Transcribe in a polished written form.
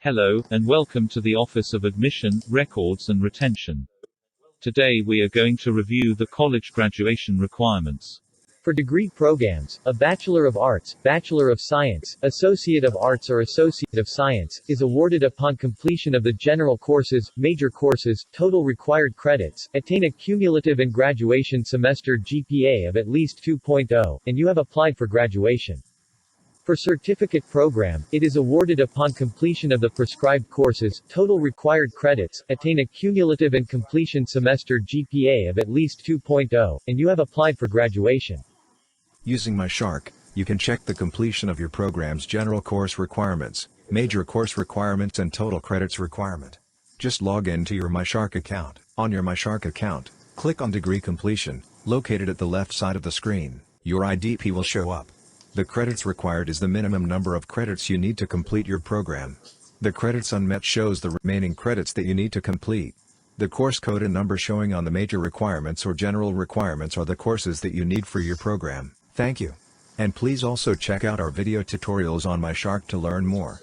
Hello, and welcome to the Office of Admission, Records and Retention. Today we are going to review the college graduation requirements. For degree programs, a Bachelor of Arts, Bachelor of Science, Associate of Arts or Associate of Science, is awarded upon completion of the general courses, major courses, total required credits, attain a cumulative in graduation semester GPA of at least 2.0, and you have applied for graduation. For certificate program, it is awarded upon completion of the prescribed courses, total required credits, attain a cumulative and completion semester GPA of at least 2.0, and you have applied for graduation. Using MyShark, you can check the completion of your program's general course requirements, major course requirements and total credits requirement. Just log in to your MyShark account. On your MyShark account, click on Degree Completion, located at the left side of the screen. Your IDP will show up. The credits required is the minimum number of credits you need to complete your program. The credits unmet shows the remaining credits that you need to complete. The course code and number showing on the major requirements or general requirements are the courses that you need for your program. Thank you. And please also check out our video tutorials on MyShark to learn more.